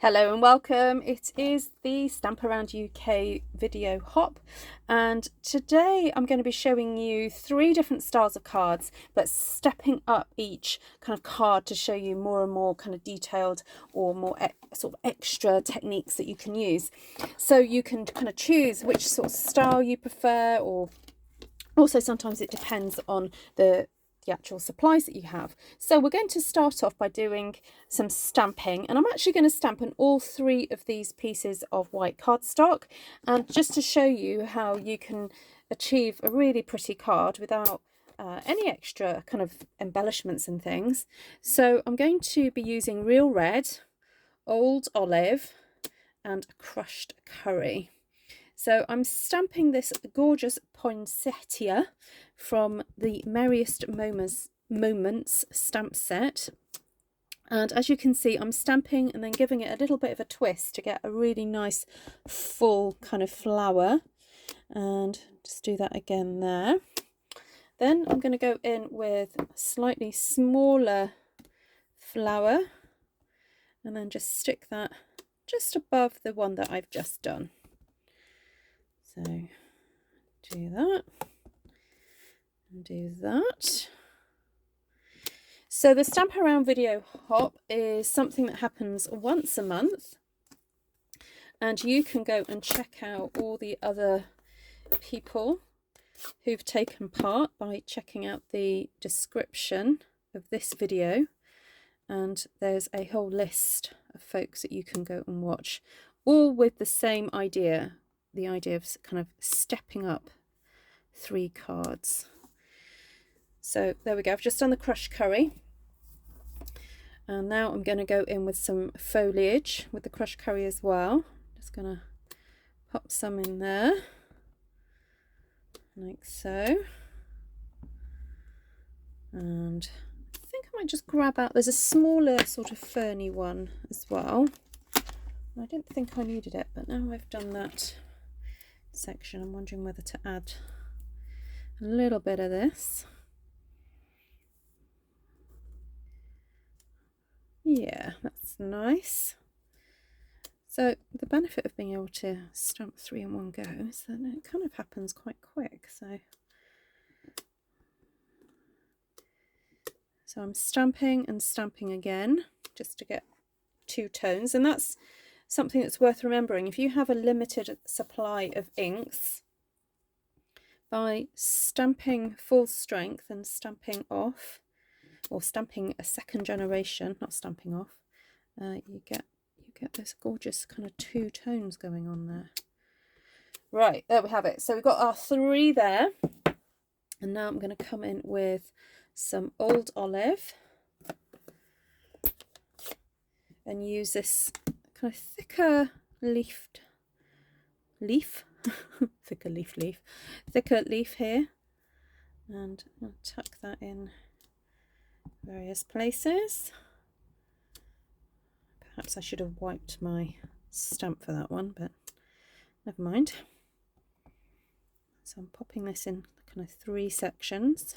Hello and welcome. It is the Stamp Around UK video hop, and today I'm going to be showing you 3 different styles of cards, but stepping up each kind of card to show you more and more kind of detailed or more sort of extra techniques that you can use. So you can kind of choose which sort of style you prefer, or also sometimes it depends on the actual supplies that you have. So we're going to start off by doing some stamping, and I'm actually going to stamp on all 3 of these pieces of white cardstock, and just to show you how you can achieve a really pretty card without any extra kind of embellishments and things. So I'm going to be using real red, old olive and crushed curry. So I'm stamping this gorgeous poinsettia from the Merriest Moments stamp set. And as you can see, I'm stamping and then giving it a little bit of a twist to get a really nice full kind of flower. And just do that again there. Then I'm going to go in with a slightly smaller flower and then just stick that just above the one that I've just done. So do that and do that. So the Stamp Around video hop is something that happens once a month, and you can go and check out all the other people who've taken part by checking out the description of this video, and there's a whole list of folks that you can go and watch, all with the same idea. The idea of kind of stepping up 3 cards. So there we go. I've just done the crushed curry, and now I'm going to go in with some foliage with the crushed curry as well. Just going to pop some in there like so, and I think I might just grab out, there's a smaller sort of ferny one as well. I didn't think I needed it, but now I've done that section, I'm wondering whether to add a little bit of this. Yeah, that's nice. So the benefit of being able to stamp 3 in one go is that it kind of happens quite quick. So I'm stamping and stamping again just to get 2 tones, and that's something that's worth remembering. If you have a limited supply of inks, by stamping full strength and stamping off, or stamping a second generation, not stamping off, you get this gorgeous kind of 2 tones going on there. Right, there we have it. So we've got our 3 there, and now I'm going to come in with some old olive and use this kind of thicker thicker leaf here, and I'll tuck that in various places. Perhaps I should have wiped my stamp for that one, but never mind. So I'm popping this in kind of 3 sections.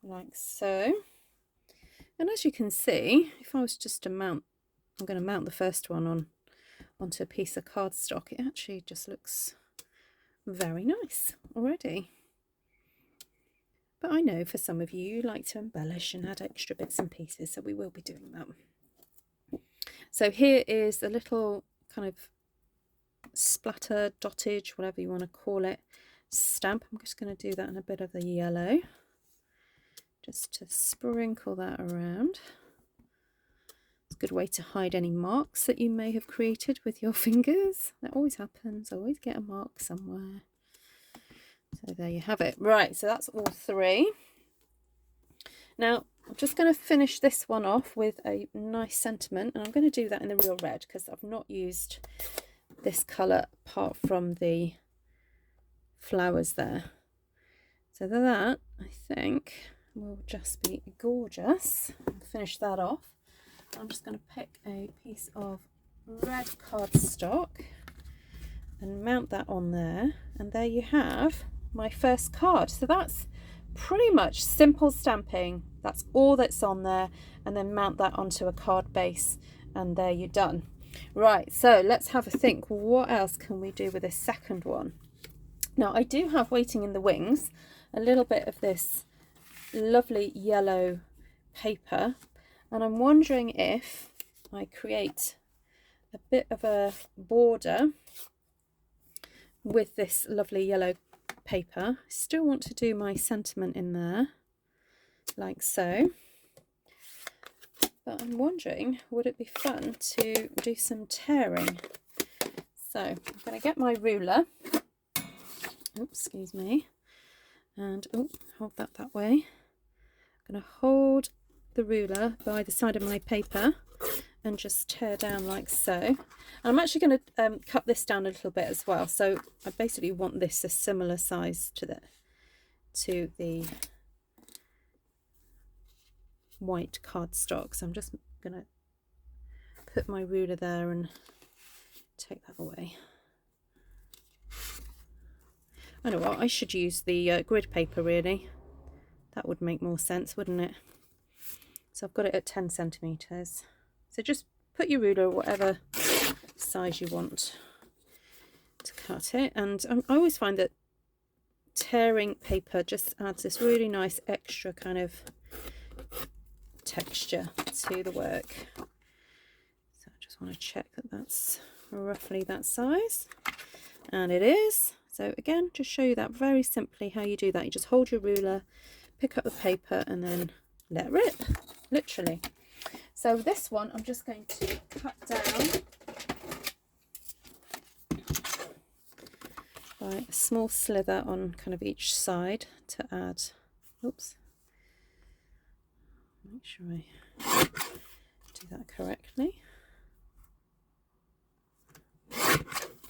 Like so. And as you can see, if I was just to mount, I'm going to mount the first one onto a piece of cardstock, it actually just looks very nice already. But I know for some of you like to embellish and add extra bits and pieces, so we will be doing that. So here is a little kind of splatter, dottage, whatever you want to call it, stamp. I'm just going to do that in a bit of the yellow, just to sprinkle that around. It's a good way to hide any marks that you may have created with your fingers. That always happens, always get a mark somewhere. So there you have it. Right, so that's all 3. Now I'm just going to finish this one off with a nice sentiment, and I'm going to do that in the real red because I've not used this colour apart from the flowers there. So that, I think, will just be gorgeous. I'll finish that off. I'm just going to pick a piece of red cardstock and mount that on there, and there you have my first card. So that's pretty much simple stamping. That's all that's on there, and then mount that onto a card base, and there you're done. Right, so let's have a think. What else can we do with this second one? Now, I do have waiting in the wings a little bit of this lovely yellow paper, and I'm wondering if I create a bit of a border with this lovely yellow paper. I still want to do my sentiment in there, like so. But I'm wondering, would it be fun to do some tearing? So I'm going to get my ruler. Oops, excuse me. And hold that way. I'm going to hold the ruler by the side of my paper and just tear down like so. And I'm actually going to cut this down a little bit as well. So I basically want this a similar size to the white cardstock. So I'm just going to put my ruler there and take that away. I know what, I should use the grid paper really. That would make more sense, wouldn't it? So I've got it at 10 centimetres. So just put your ruler whatever size you want to cut it. And I always find that tearing paper just adds this really nice extra kind of texture to the work. So I just want to check that that's roughly that size. And it is. So again, just show you that very simply how you do that. You just hold your ruler, pick up the paper, and then let rip, literally. So this one I'm just going to cut down by a small slither on kind of each side to add, oops, make sure I do that correctly.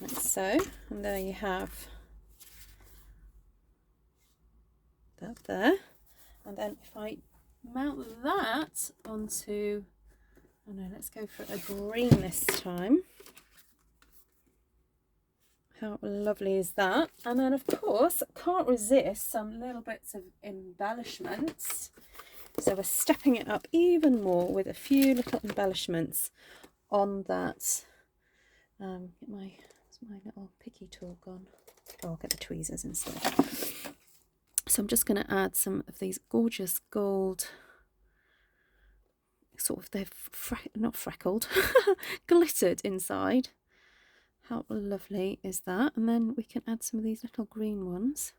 Like so, and there you have that there. And then if I mount that onto, oh no, let's go for a green this time. How lovely is that? And then of course, can't resist some little bits of embellishments. So we're stepping it up even more with a few little embellishments on that. Get my little picky tool gone. Oh, I'll get the tweezers instead. So I'm just going to add some of these gorgeous gold, sort of, they're not freckled, glittered inside. How lovely is that? And then we can add some of these little green ones,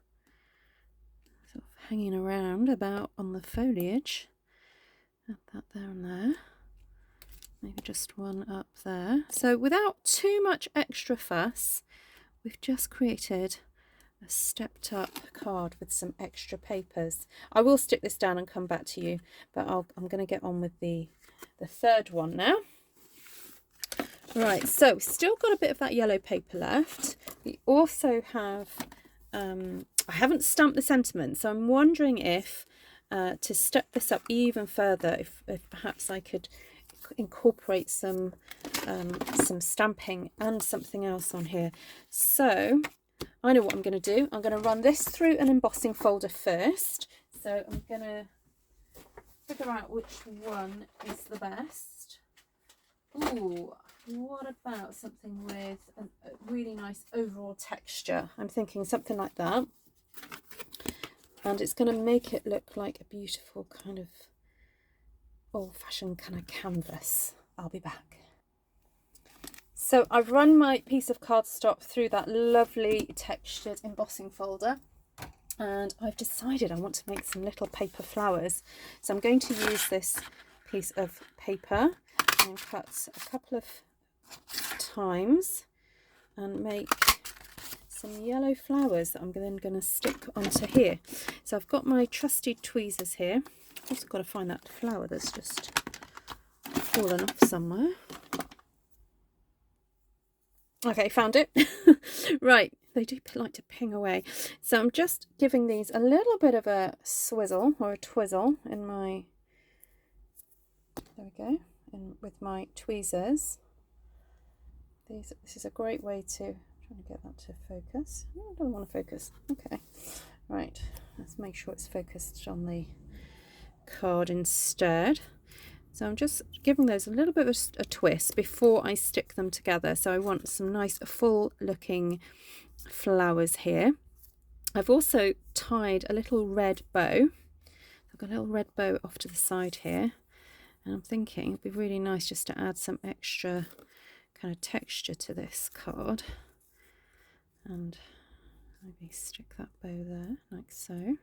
sort of hanging around about on the foliage. Add that there and there. Maybe just one up there. So without too much extra fuss, we've just created a stepped up card with some extra papers. I will stick this down and come back to you, but I'm going to get on with the third one now. Right, so still got a bit of that yellow paper left. We also have, I haven't stamped the sentiment, so I'm wondering if to step this up even further, if perhaps I could incorporate some stamping and something else on here. So I know what I'm going to do. I'm going to run this through an embossing folder first. So I'm going to figure out which one is the best. Ooh, what about something with a really nice overall texture? I'm thinking something like that. And it's going to make it look like a beautiful kind of old-fashioned kind of canvas. I'll be back. So I've run my piece of cardstock through that lovely textured embossing folder, and I've decided I want to make some little paper flowers. So I'm going to use this piece of paper and cut a couple of times and make some yellow flowers that I'm then going to stick onto here. So I've got my trusty tweezers here. I've also got to find that flower that's just fallen off somewhere. Okay, found it. Right, they do like to ping away. So I'm just giving these a little bit of a swizzle or a twizzle in my, there we go, in with my tweezers. This is a great way to, I'm trying to get that to focus. Oh, I don't want to focus. Okay. Right, let's make sure it's focused on the card instead. So I'm just giving those a little bit of a twist before I stick them together. So I want some nice full looking flowers here. I've also tied a little red bow. I've got a little red bow off to the side here. And I'm thinking it'd be really nice just to add some extra kind of texture to this card. And maybe stick that bow there, like so.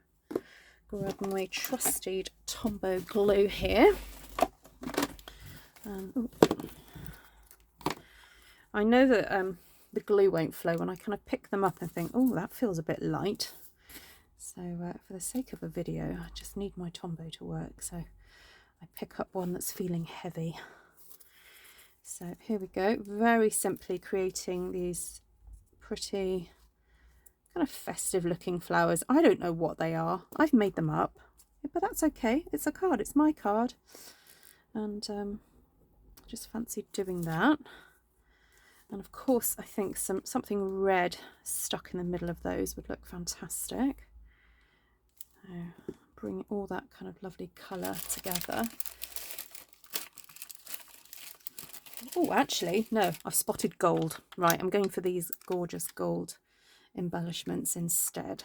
Grab my trusted Tombow glue here. I know that the glue won't flow when I kind of pick them up and think, oh, that feels a bit light. So for the sake of a video, I just need my Tombow to work. So I pick up one that's feeling heavy. So here we go, very simply creating these pretty kind of festive looking flowers. I don't know what they are. I've made them up, but that's okay. It's a card, it's my card. And just fancied doing that. And of course, I think something red stuck in the middle of those would look fantastic. So bring all that kind of lovely colour together. Oh, actually, no, I've spotted gold. Right, I'm going for these gorgeous gold embellishments instead.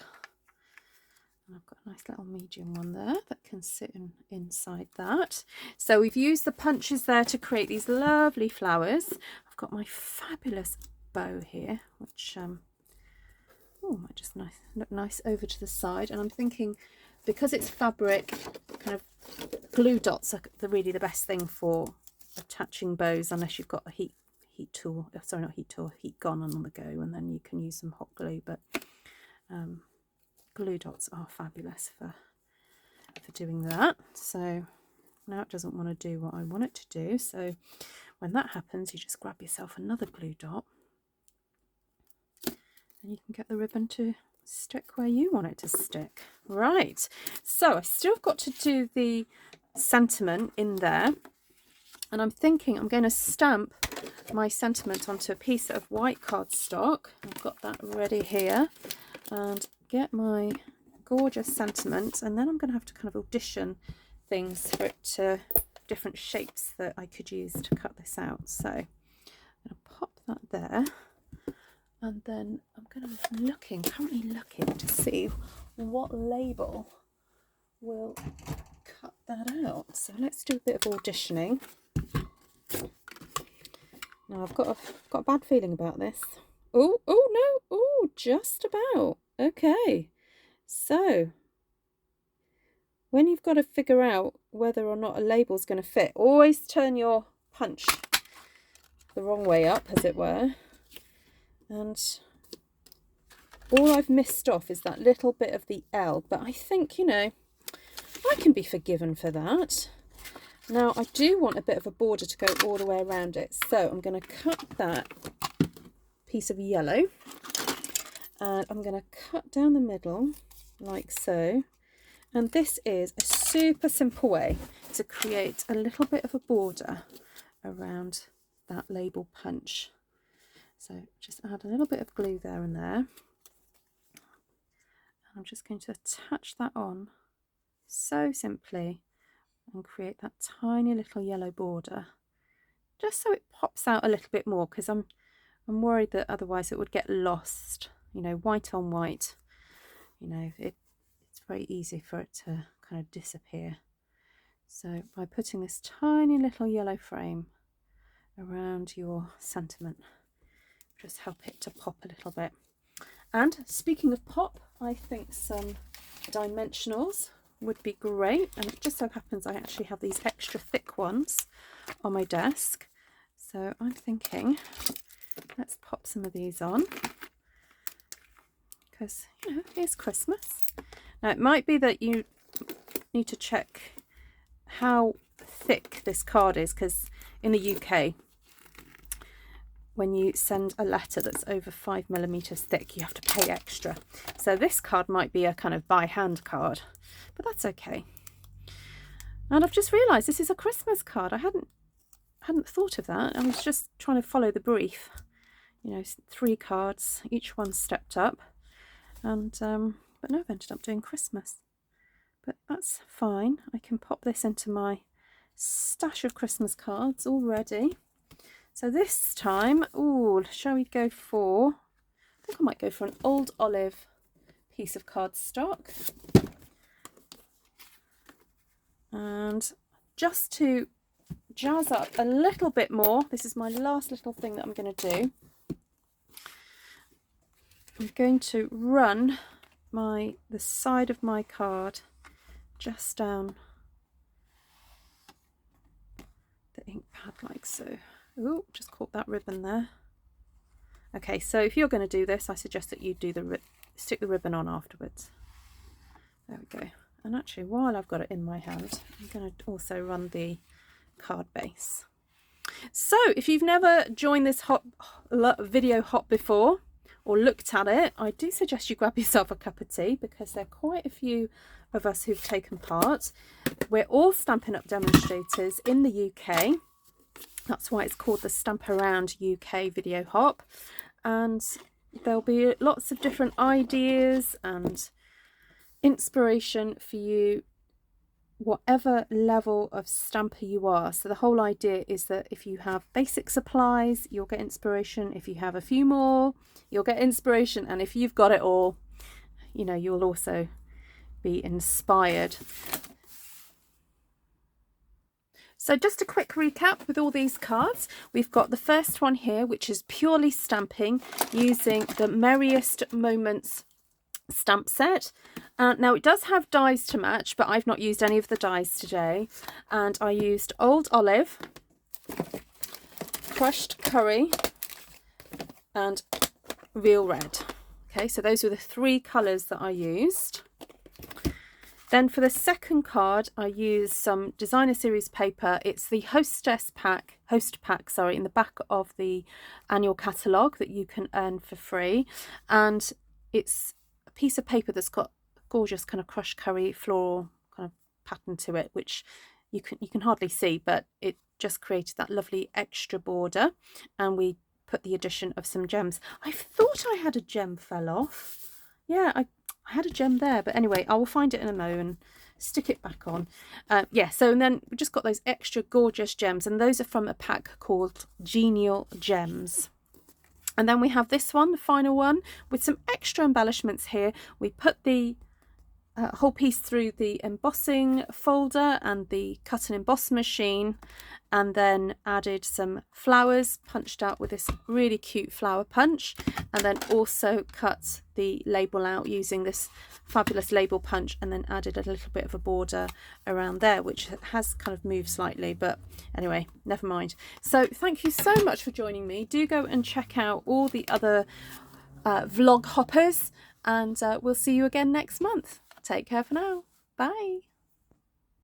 And I've got a nice little medium one there that can sit inside that. So we've used the punches there to create these lovely flowers. I've got my fabulous bow here, which might just look nice over to the side. And I'm thinking, because it's fabric, kind of glue dots are really the best thing for attaching bows, unless you've got a heat tool. Sorry, not heat tool, heat gun on the go, and then you can use some hot glue. But glue dots are fabulous for doing that. So now it doesn't want to do what I want it to do. So when that happens, you just grab yourself another glue dot, and you can get the ribbon to stick where you want it to stick. Right, so I've still got to do the sentiment in there, and I'm thinking I'm going to stamp my sentiment onto a piece of white cardstock. I've got that ready here, and get my gorgeous sentiment, and then I'm going to have to kind of audition things for it to different shapes that I could use to cut this out. So I'm going to pop that there, and then I'm going to currently looking to see what label will cut that out. So let's do a bit of auditioning. Now I've got a bad feeling about this. Oh no, oh, just about. Okay, so when you've got to figure out whether or not a label's going to fit, always turn your punch the wrong way up, as it were. And all I've missed off is that little bit of the L, but I think, you know, I can be forgiven for that. Now I do want a bit of a border to go all the way around it, so I'm going to cut that piece of yellow, and I'm going to cut down the middle like so. And this is a super simple way to create a little bit of a border around that label punch. So just add a little bit of glue there and there. I'm just going to attach that on so simply and create that tiny little yellow border, just so it pops out a little bit more, because I'm worried that otherwise it would get lost. You know, white on white, you know, it's very easy for it to kind of disappear. So by putting this tiny little yellow frame around your sentiment, just help it to pop a little bit. And speaking of pop, I think some dimensionals would be great, and it just so happens I actually have these extra thick ones on my desk, so I'm thinking let's pop some of these on, because, you know, it's Christmas. Now it might be that you need to check how thick this card is, because in the UK, when you send a letter that's over 5mm thick, you have to pay extra. So this card might be a kind of by hand card, but that's okay. And I've just realised this is a Christmas card. I hadn't thought of that. I was just trying to follow the brief. You know, 3 cards, each one stepped up. And but but no, I've ended up doing Christmas. But that's fine. I can pop this into my stash of Christmas cards already. So this time, ooh, shall we go for, I think I might go for an Old Olive piece of cardstock. And just to jazz up a little bit more, this is my last little thing that I'm going to do. I'm going to run the side of my card just down the ink pad like so. Ooh, just caught that ribbon there. Okay, so if you're going to do this, I suggest that you do stick the ribbon on afterwards. There we go. And actually, while I've got it in my hand, I'm going to also run the card base. So if you've never joined this video hop before or looked at it, I do suggest you grab yourself a cup of tea, because there are quite a few of us who've taken part. We're all Stampin' Up! Demonstrators in the UK. That's why it's called the Stamp Around UK video hop. And there'll be lots of different ideas and inspiration for you, whatever level of stamper you are. So the whole idea is that if you have basic supplies, you'll get inspiration. If you have a few more, you'll get inspiration. And if you've got it all, you know, you'll also be inspired. So just a quick recap with all these cards. We've got the first one here, which is purely stamping using the Merriest Moments stamp set. Now it does have dies to match, but I've not used any of the dies today. And I used Old Olive, crushed curry, and real red. Okay, so those were the three colours that I used. Then for the second card, I used some designer series paper. It's the host pack, in the back of the annual catalogue that you can earn for free. And it's a piece of paper that's got gorgeous kind of crushed curry floral kind of pattern to it, which you can hardly see, but it just created that lovely extra border. And we put the addition of some gems. I thought I had a gem fell off. Yeah, I had a gem there, but anyway, I will find it in a moment and stick it back on. Yeah, so and then we just got those extra gorgeous gems, and those are from a pack called Genial Gems. And then we have this one, the final one, with some extra embellishments here. We put the whole piece through the embossing folder and the cut and emboss machine, and then added some flowers punched out with this really cute flower punch, and then also cut the label out using this fabulous label punch, and then added a little bit of a border around there, which has kind of moved slightly, but anyway, never mind. So thank you so much for joining me. Do go and check out all the other vlog hoppers, and we'll see you again next month. Take care for now. Bye.